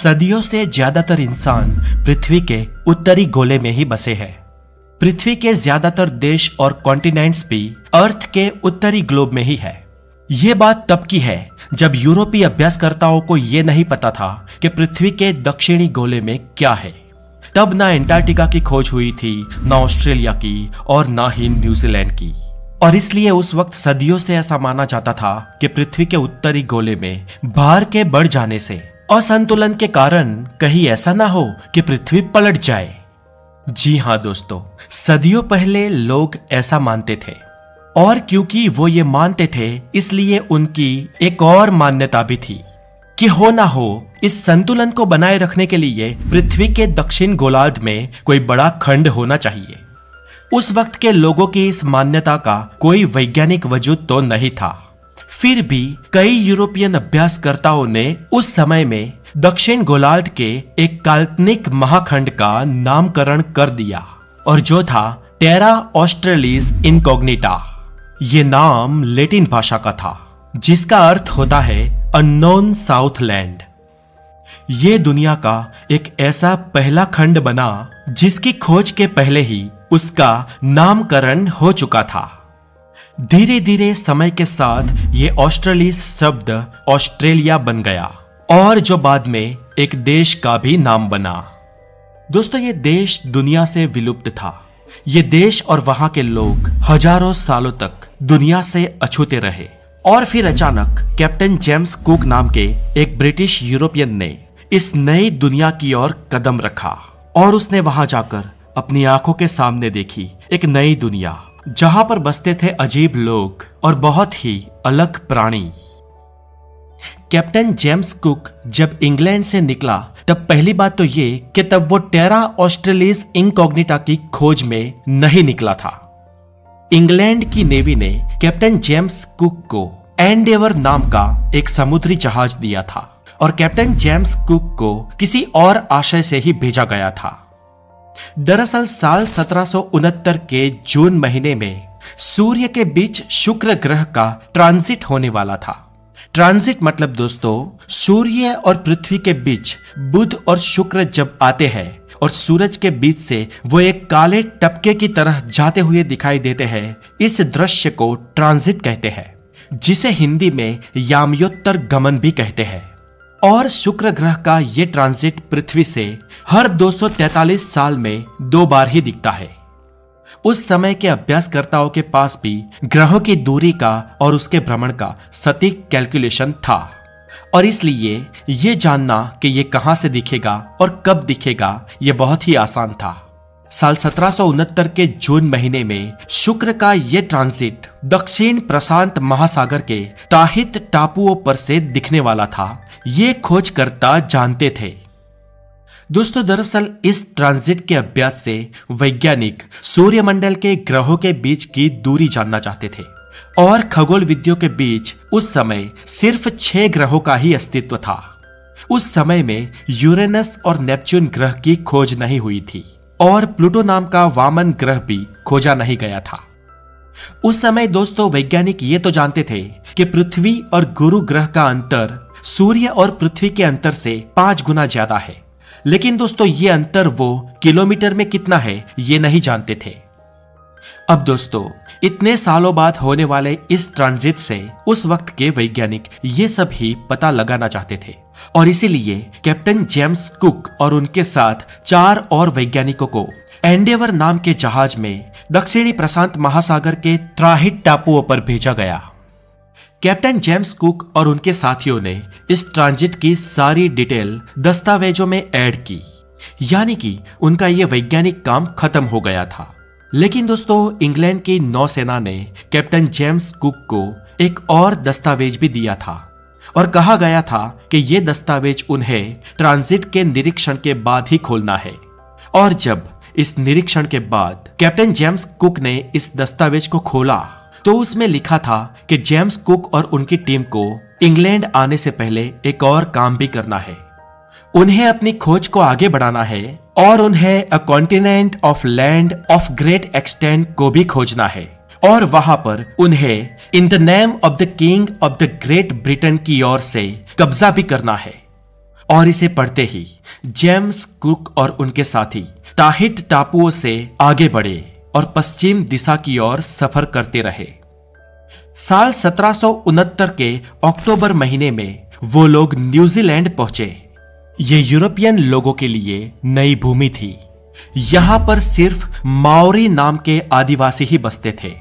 सदियों से ज्यादातर इंसान पृथ्वी के उत्तरी गोले में ही बसे हैं। पृथ्वी के ज्यादातर देश और कॉन्टिनेंट्स भी अर्थ के उत्तरी ग्लोब में ही है। ये बात तब की है जब यूरोपीय अभ्यासकर्ताओं को यह नहीं पता था कि पृथ्वी के दक्षिणी गोले में क्या है। तब ना एंटार्क्टिका की खोज हुई थी, ना ऑस्ट्रेलिया की और ना ही न्यूजीलैंड की। और इसलिए उस वक्त सदियों से ऐसा माना जाता था कि पृथ्वी के उत्तरी गोले में भार के बढ़ जाने से असंतुलन के कारण कहीं ऐसा ना हो कि पृथ्वी पलट जाए। जी हाँ दोस्तों, सदियों पहले लोग ऐसा मानते थे और क्योंकि वो ये मानते थे इसलिए उनकी एक और मान्यता भी थी कि हो ना हो इस संतुलन को बनाए रखने के लिए पृथ्वी के दक्षिण गोलार्ध में कोई बड़ा खंड होना चाहिए। उस वक्त के लोगों की इस मान्यता का कोई वैज्ञानिक वजूद तो नहीं था। फिर भी कई यूरोपियन अभ्यासकर्ताओं ने उस समय में दक्षिण गोलार्ध के एक काल्पनिक महाखंड का नामकरण कर दिया और जो था टेरा ऑस्ट्रेलिस इनकॉग्निटा। ये नाम लैटिन भाषा का था जिसका अर्थ होता है अननोन साउथलैंड। ये दुनिया का एक ऐसा पहला खंड बना जिसकी खोज के पहले ही उसका नामकरण हो चुका था। धीरे धीरे समय के साथ ये ऑस्ट्रेलिस शब्द ऑस्ट्रेलिया बन गया और जो बाद में एक देश का भी नाम बना। दोस्तों, ये देश दुनिया से विलुप्त था। ये देश और वहां के लोग हजारों सालों तक दुनिया से अछूते रहे और फिर अचानक कैप्टन जेम्स कुक नाम के एक ब्रिटिश यूरोपियन ने इस नई दुनिया की ओर कदम रखा और उसने वहां जाकर अपनी आंखों के सामने देखी एक नई दुनिया जहां पर बसते थे अजीब लोग और बहुत ही अलग प्राणी। कैप्टन जेम्स कुक जब इंग्लैंड से निकला तब पहली बात तो ये कि तब वो टेरा ऑस्ट्रेलिस इनकॉग्निटा की खोज में नहीं निकला था। इंग्लैंड की नेवी ने कैप्टन जेम्स कुक को एंडेवर नाम का एक समुद्री जहाज दिया था और कैप्टन जेम्स कुक को किसी और आशय से ही भेजा गया था। दरअसल साल 1769 के जून महीने में सूर्य के बीच शुक्र ग्रह का ट्रांजिट होने वाला था। ट्रांजिट मतलब दोस्तों सूर्य और पृथ्वी के बीच बुध और शुक्र जब आते हैं और सूरज के बीच से वो एक काले टपके की तरह जाते हुए दिखाई देते हैं, इस दृश्य को ट्रांजिट कहते हैं, जिसे हिंदी में यामयोत्तर गमन भी कहते हैं। और शुक्र ग्रह का ये ट्रांजिट पृथ्वी से हर 243 साल में 2 बार ही दिखता है। उस समय के अभ्यासकर्ताओं के पास भी ग्रहों की दूरी का और उसके भ्रमण का सटीक कैलकुलेशन था और इसलिए ये जानना कि ये कहां से दिखेगा और कब दिखेगा ये बहुत ही आसान था। साल 1769 के जून महीने में शुक्र का ये ट्रांजिट दक्षिण प्रशांत महासागर के ताहित टापुओं पर से दिखने वाला था, ये खोजकर्ता जानते थे। दोस्तों, दरअसल इस ट्रांजिट के अभ्यास से वैज्ञानिक सूर्यमंडल के ग्रहों के बीच की दूरी जानना चाहते थे और खगोल विद्यों के बीच उस समय सिर्फ 6 ग्रहों का ही अस्तित्व था। उस समय में यूरेनस और नेपच्यून ग्रह की खोज नहीं हुई थी और प्लूटो नाम का वामन ग्रह भी खोजा नहीं गया था। उस समय दोस्तों वैज्ञानिक ये तो जानते थे कि पृथ्वी और गुरु ग्रह का अंतर सूर्य और पृथ्वी के अंतर से 5 गुना ज्यादा है, लेकिन दोस्तों ये अंतर वो किलोमीटर में कितना है ये नहीं जानते थे। अब दोस्तों इतने सालों बाद होने वाले इस ट्रांजिट से उस वक्त के वैज्ञानिक ये सब ही पता लगाना चाहते थे और इसीलिए कैप्टन जेम्स कुक और उनके साथ 4 और वैज्ञानिकों को एंडेवर नाम के जहाज में दक्षिणी प्रशांत महासागर के त्राहित टापुओं पर भेजा गया। कैप्टन जेम्स कुक और उनके साथियों ने इस ट्रांजिट की सारी डिटेल दस्तावेजों में ऐड की, यानी कि उनका यह वैज्ञानिक काम खत्म हो गया था। लेकिन दोस्तों इंग्लैंड की नौसेना ने कैप्टन जेम्स कुक को एक और दस्तावेज भी दिया था और कहा गया था कि ये दस्तावेज उन्हें ट्रांजिट के निरीक्षण के बाद ही खोलना है। और जब इस निरीक्षण के बाद कैप्टन जेम्स कुक ने इस दस्तावेज को खोला तो उसमें लिखा था कि जेम्स कुक और उनकी टीम को इंग्लैंड आने से पहले एक और काम भी करना है। उन्हें अपनी खोज को आगे बढ़ाना है और उन्हें अ continent of land of great extent को भी खोजना है और वहां पर उन्हें in the name of the king of the great Britain की ओर से कब्जा भी करना है। और इसे पढ़ते ही जेम्स कुक और उनके साथी ताहित टापुओं से आगे बढ़े और पश्चिम दिशा की ओर सफर करते रहे। साल 1769 के अक्टूबर महीने में वो लोग न्यूजीलैंड पहुंचे। ये यूरोपियन लोगों के लिए नई भूमि थी। यहां पर सिर्फ माओरी नाम के आदिवासी ही बसते थे।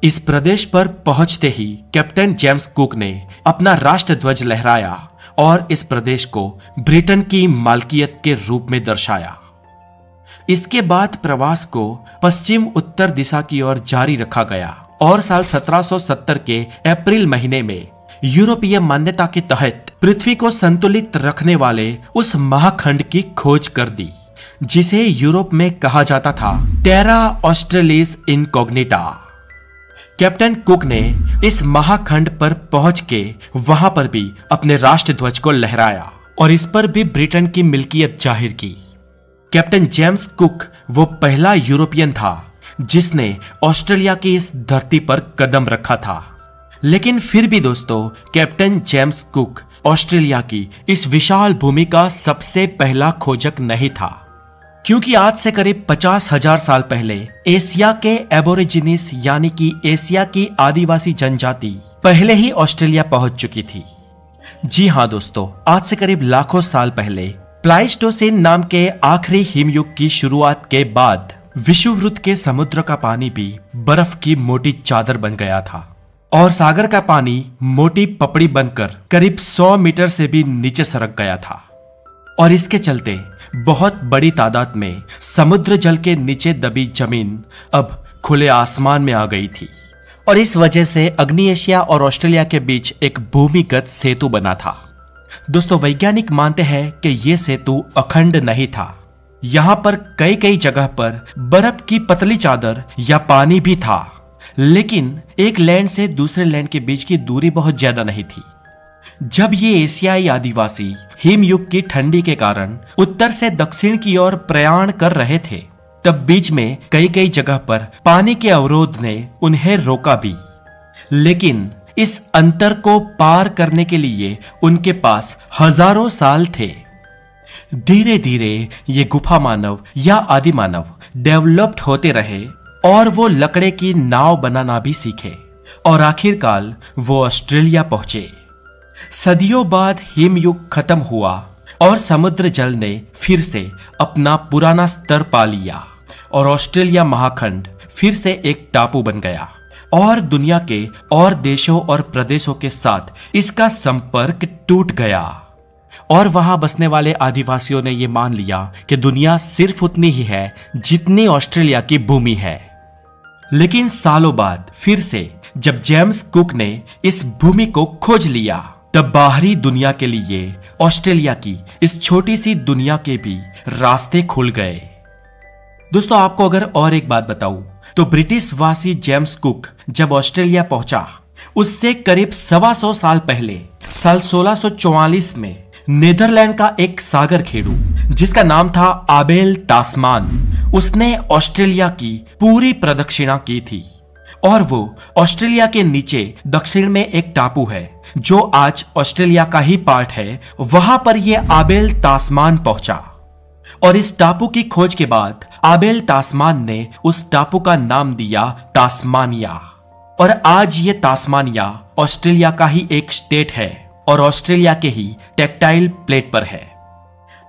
इस प्रदेश पर पहुंचते ही कैप्टन जेम्स कुक ने अपना राष्ट्रध्वज लहराया और इस प्रदेश को ब्रिटेन की मालकियत के रूप में दर्शाया। इसके बाद प्रवास को पश्चिम उत्तर दिशा की ओर जारी रखा गया और साल 1770 के अप्रैल महीने में यूरोपीय मान्यता के तहत पृथ्वी को संतुलित रखने वाले उस महाखंड की खोज कर दी जिसे यूरोप में कहा जाता था टेरा ऑस्ट्रेलिस इनकॉग्निटा। कैप्टन कुक ने इस महाखंड पर पहुंच के वहां पर भी अपने राष्ट्रध्वज को लहराया और इस पर भी ब्रिटेन की मिल्कियत जाहिर की। कैप्टन जेम्स कुक वो पहला यूरोपियन था जिसने ऑस्ट्रेलिया की इस धरती पर कदम रखा था। लेकिन फिर भी दोस्तों, कैप्टन जेम्स कुक ऑस्ट्रेलिया की इस विशाल भूमि का सबसे पहला खोजक नहीं था, क्योंकि आज से करीब 50,000 साल पहले एशिया के एबोरिजिनिस यानी कि एशिया की आदिवासी जनजाति पहले ही ऑस्ट्रेलिया पहुंच चुकी थी। जी हां दोस्तों, आज से करीब लाखों साल पहले प्लाइस्टोसिन नाम के आखिरी हिमयुग की शुरुआत के बाद विषुववृत्त के समुद्र का पानी भी बर्फ की मोटी चादर बन गया था और सागर का पानी मोटी पपड़ी बनकर करीब 100 मीटर से भी नीचे सरक गया था और इसके चलते बहुत बड़ी तादाद में समुद्र जल के नीचे दबी जमीन अब खुले आसमान में आ गई थी और इस वजह से अग्नि एशिया और ऑस्ट्रेलिया के बीच एक भूमिगत सेतु बना था। दोस्तों, वैज्ञानिक मानते हैं कि यह सेतु अखंड नहीं था। यहां पर कई कई जगह पर बर्फ की पतली चादर या पानी भी था, लेकिन एक लैंड से दूसरे लैंड के बीच की दूरी बहुत ज्यादा नहीं थी। जब ये एशियाई आदिवासी हिमयुग की ठंडी के कारण उत्तर से दक्षिण की ओर प्रयाण कर रहे थे, तब बीच में कई कई जगह पर पानी के अवरोध ने उन्हें रोका भी। लेकिन इस अंतर को पार करने के लिए उनके पास हजारों साल थे। धीरे धीरे ये गुफा मानव या आदि मानव डेवलप्ड होते रहे और वो लकड़े की नाव बनाना भी सीखे और आखिरकार वो ऑस्ट्रेलिया पहुंचे। सदियों बाद हिमयुग खत्म हुआ और समुद्र जल ने फिर से अपना पुराना स्तर पा लिया और ऑस्ट्रेलिया महाखंड फिर से एक टापू बन गया और दुनिया के और देशों और प्रदेशों के साथ इसका संपर्क टूट गया और वहां बसने वाले आदिवासियों ने यह मान लिया कि दुनिया सिर्फ उतनी ही है जितनी ऑस्ट्रेलिया की भूमि है। लेकिन सालों बाद फिर से जब जेम्स कुक ने इस भूमि को खोज लिया, तब बाहरी दुनिया के लिए ऑस्ट्रेलिया की इस छोटी सी दुनिया के भी रास्ते खुल गए। दोस्तों, आपको अगर और एक बात बताऊं तो ब्रिटिश वासी जेम्स कुक जब ऑस्ट्रेलिया पहुंचा उससे करीब 125 साल पहले साल 1644 में नीदरलैंड का एक सागर खेड़ू जिसका नाम था आबेल तास्मान, उसने ऑस्ट्रेलिया की पूरी प्रदक्षिणा की थी और वो ऑस्ट्रेलिया के नीचे दक्षिण में एक टापू है जो आज ऑस्ट्रेलिया का ही पार्ट है, वहां पर यह आबेल तास्मान पहुंचा और इस टापू की खोज के बाद आबेल तास्मान ने उस टापू का नाम दिया तास्मानिया और आज ये तास्मानिया ऑस्ट्रेलिया का ही एक स्टेट है और ऑस्ट्रेलिया के ही टेक्टाइल प्लेट पर है।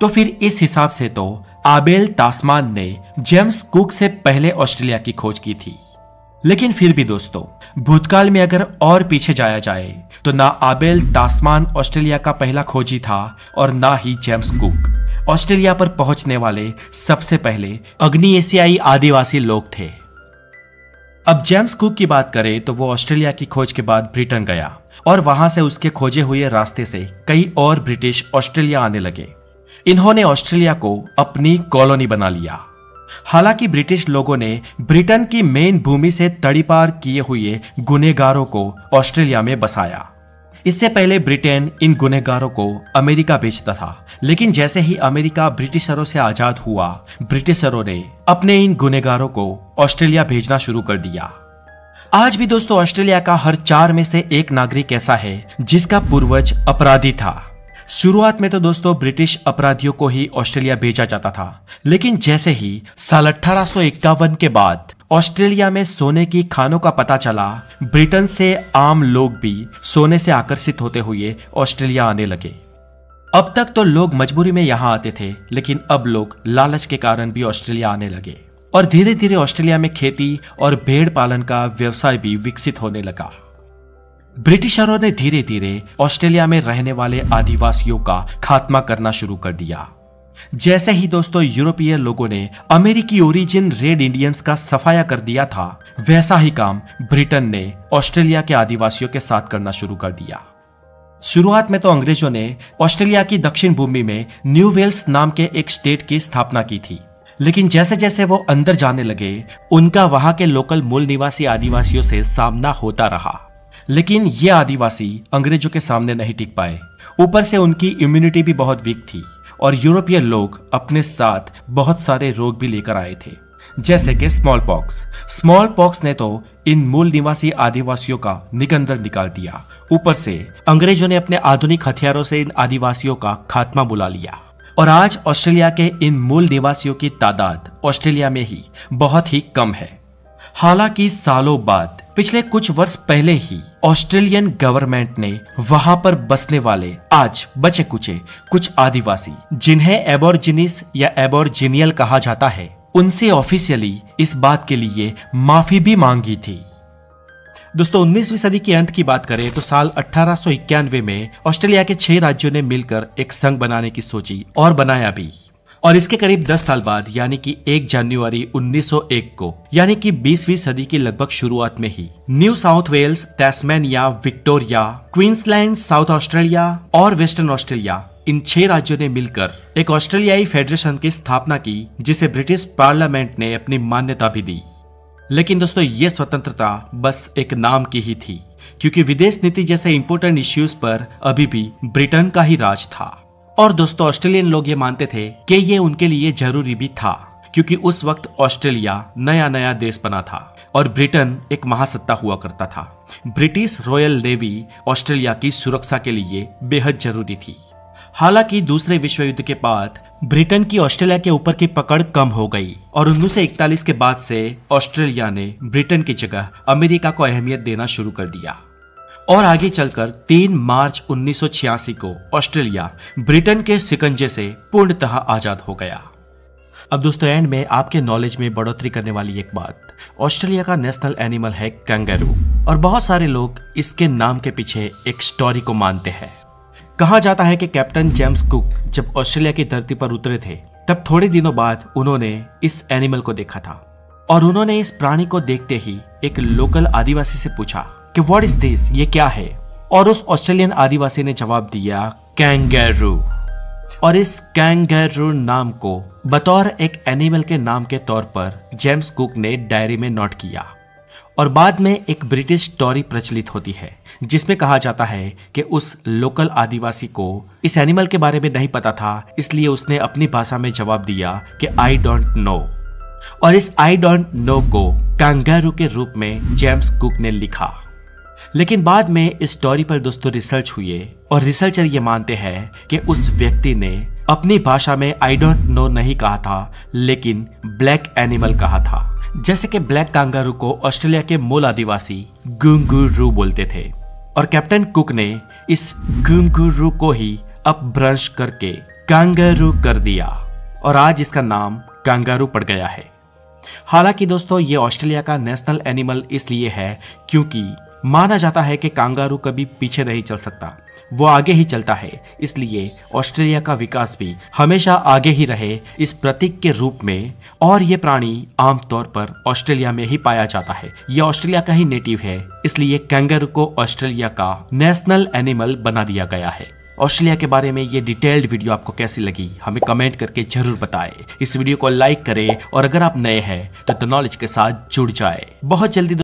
तो फिर इस हिसाब से तो आबेल तास्मान ने जेम्स कुक से पहले ऑस्ट्रेलिया की खोज की थी। लेकिन फिर भी दोस्तों, भूतकाल में अगर और पीछे जाया जाए तो ना आबेल तास्मान ऑस्ट्रेलिया का पहला खोजी था और ना ही जेम्स कुक ऑस्ट्रेलिया पर पहुंचने वाले सबसे पहले अग्नि एशियाई आदिवासी लोग थे। अब जेम्स कुक की बात करें तो वो ऑस्ट्रेलिया की खोज के बाद ब्रिटेन गया और वहां से उसके खोजे हुए रास्ते से कई और ब्रिटिश ऑस्ट्रेलिया आने लगे। इन्होंने ऑस्ट्रेलिया को अपनी कॉलोनी बना लिया। हालांकि ब्रिटिश लोगों ने ब्रिटेन की मेन भूमि से तड़ीपार किए हुए गुनहगारों को ऑस्ट्रेलिया में बसाया। इससे पहले ब्रिटेन इन गुनहगारों को अमेरिका भेजता था, लेकिन जैसे ही अमेरिका ब्रिटिशरों से आजाद हुआ, ब्रिटिशरों ने अपने इन गुनहगारों को ऑस्ट्रेलिया भेजना शुरू कर दिया। आज भी दोस्तों ऑस्ट्रेलिया का हर 4 में से 1 नागरिक ऐसा है जिसका पूर्वज अपराधी था। शुरुआत में तो दोस्तों ब्रिटिश अपराधियों को ही ऑस्ट्रेलिया भेजा जाता था, लेकिन जैसे ही साल 1851 के बाद ऑस्ट्रेलिया में सोने की खानों का पता चला, ब्रिटेन से आम लोग भी सोने से आकर्षित होते हुए ऑस्ट्रेलिया आने लगे। अब तक तो लोग मजबूरी में यहाँ आते थे, लेकिन अब लोग लालच के कारण भी ऑस्ट्रेलिया आने लगे और धीरे धीरे ऑस्ट्रेलिया में खेती और भेड़ पालन का व्यवसाय भी विकसित होने लगा। ब्रिटिशरों ने धीरे धीरे ऑस्ट्रेलिया में रहने वाले आदिवासियों का खात्मा करना शुरू कर दिया। जैसे ही दोस्तों यूरोपीय लोगों ने अमेरिकी ओरिजिन रेड इंडियंस का सफाया कर दिया था, वैसा ही काम ब्रिटेन ने ऑस्ट्रेलिया के आदिवासियों के साथ करना शुरू कर दिया। शुरुआत में तो अंग्रेजों ने ऑस्ट्रेलिया की दक्षिण भूमि में न्यू वेल्स नाम के एक स्टेट की स्थापना की थी, लेकिन जैसे जैसे वो अंदर जाने लगे, उनका वहां के लोकल मूल निवासी आदिवासियों से सामना होता रहा। लेकिन ये आदिवासी अंग्रेजों के सामने नहीं टिक पाए। ऊपर से उनकी इम्यूनिटी भी बहुत वीक थी और यूरोपीय लोग अपने साथ बहुत सारे रोग भी लेकर आए थे, जैसे कि स्मॉल पॉक्स ने तो इन मूल निवासी आदिवासियों का निकंदन निकाल दिया। ऊपर से अंग्रेजों ने अपने आधुनिक हथियारों से इन आदिवासियों का खात्मा बुला लिया और आज ऑस्ट्रेलिया के इन मूल निवासियों की तादाद ऑस्ट्रेलिया में ही बहुत ही कम है। हालांकि सालों बाद पिछले कुछ वर्ष पहले ही ऑस्ट्रेलियन गवर्नमेंट ने वहां पर बसने वाले आज बचे कुचे कुछ आदिवासी, जिन्हें एबोर्जिनिस या एबोर्जिनियल कहा जाता है, उनसे ऑफिशियली इस बात के लिए माफी भी मांगी थी। दोस्तों 19वीं सदी के अंत की बात करें तो साल 1891 में ऑस्ट्रेलिया के 6 राज्यों ने मिलकर एक संघ बनाने की सोची और बनाया भी। और इसके करीब 10 साल बाद यानी कि 1 जनवरी 1901 को, यानी कि 20वीं सदी की लगभग शुरुआत में ही New South Wales, Tasmania, Victoria, Queensland, South Australia और वेस्टर्न ऑस्ट्रेलिया, इन 6 राज्यों ने मिलकर एक ऑस्ट्रेलियाई फेडरेशन की स्थापना की, जिसे ब्रिटिश पार्लियामेंट ने अपनी मान्यता भी दी। लेकिन दोस्तों ये स्वतंत्रता बस एक नाम की ही थी, क्योंकि विदेश नीति जैसे इंपोर्टेंट इश्यूज पर अभी भी ब्रिटेन का ही राज था। और दोस्तों ऑस्ट्रेलियन लोग ये मानते थे कि ये उनके लिए जरूरी भी था, क्योंकि उस वक्त ऑस्ट्रेलिया नया नया देश बना था और ब्रिटेन एक महासत्ता हुआ करता था। ब्रिटिश रॉयल नेवी ऑस्ट्रेलिया की सुरक्षा के लिए बेहद जरूरी थी। हालांकि दूसरे विश्व युद्ध के बाद ब्रिटेन की ऑस्ट्रेलिया के ऊपर की पकड़ कम हो गई और 1941 के बाद से ऑस्ट्रेलिया ने ब्रिटेन की जगह अमेरिका को अहमियत देना शुरू कर दिया और आगे चलकर 3 मार्च 1986 को ऑस्ट्रेलिया ब्रिटेन के शिकंजे से पूर्णतः आजाद हो गया। अब दोस्तों एंड में आपके नॉलेज में बढ़ोतरी करने वाली एक बात, ऑस्ट्रेलिया का नेशनल एनिमल है कैंगरू और बहुत सारे लोग इसके नाम के पीछे एक स्टोरी को मानते हैं। कहा जाता है कि कैप्टन जेम्स कुक जब ऑस्ट्रेलिया की धरती पर उतरे थे, तब थोड़े दिनों बाद उन्होंने इस एनिमल को देखा था और उन्होंने इस प्राणी को देखते ही एक लोकल आदिवासी से पूछा कि व्हाट इज दिस, ये क्या है? और उस ऑस्ट्रेलियन आदिवासी ने जवाब दिया कैंगरू। और इस कैंगरू नाम को बतौर एक एनिमल के नाम के तौर पर जेम्स कुक ने डायरी में नोट किया और बाद में एक ब्रिटिश स्टोरी प्रचलित होती है जिसमें कहा जाता है कि उस लोकल आदिवासी को इस एनिमल के बारे में नहीं पता था, इसलिए उसने अपनी भाषा में जवाब दिया कि आई डोंट नो। और इस आई डोंट नो को कैंगरू के रूप में जेम्स कुक ने लिखा। लेकिन बाद में इस स्टोरी पर दोस्तों रिसर्च हुए और रिसर्चर ये मानते हैं कि उस व्यक्ति ने अपनी भाषा में आई डोंट नो नहीं कहा था, लेकिन ब्लैक एनिमल कहा था। जैसे कि ब्लैक कांगारू को ऑस्ट्रेलिया के मूल आदिवासी गुंगुरू बोलते थे और कैप्टन कुक ने इस गुंगुरू को ही अपभ्रंश करके कांगारू कर दिया और आज इसका नाम कांगारू पड़ गया है। हालांकि दोस्तों ये ऑस्ट्रेलिया का नेशनल एनिमल इसलिए है क्योंकि माना जाता है कि कांगारू कभी पीछे नहीं चल सकता, वो आगे ही चलता है। इसलिए ऑस्ट्रेलिया का विकास भी हमेशा आगे ही रहे इस प्रतीक के रूप में। और ये प्राणी आमतौर पर ऑस्ट्रेलिया में ही पाया जाता है, ये ऑस्ट्रेलिया का ही नेटिव है, इसलिए कैंगरू को ऑस्ट्रेलिया का नेशनल एनिमल बना दिया गया है। ऑस्ट्रेलिया के बारे में ये डिटेल्ड वीडियो आपको कैसी लगी हमें कमेंट करके जरूर बताएं। इस वीडियो को लाइक करें और अगर आप नए हैं तो द नॉलेज के साथ जुड़ जाए। बहुत जल्दी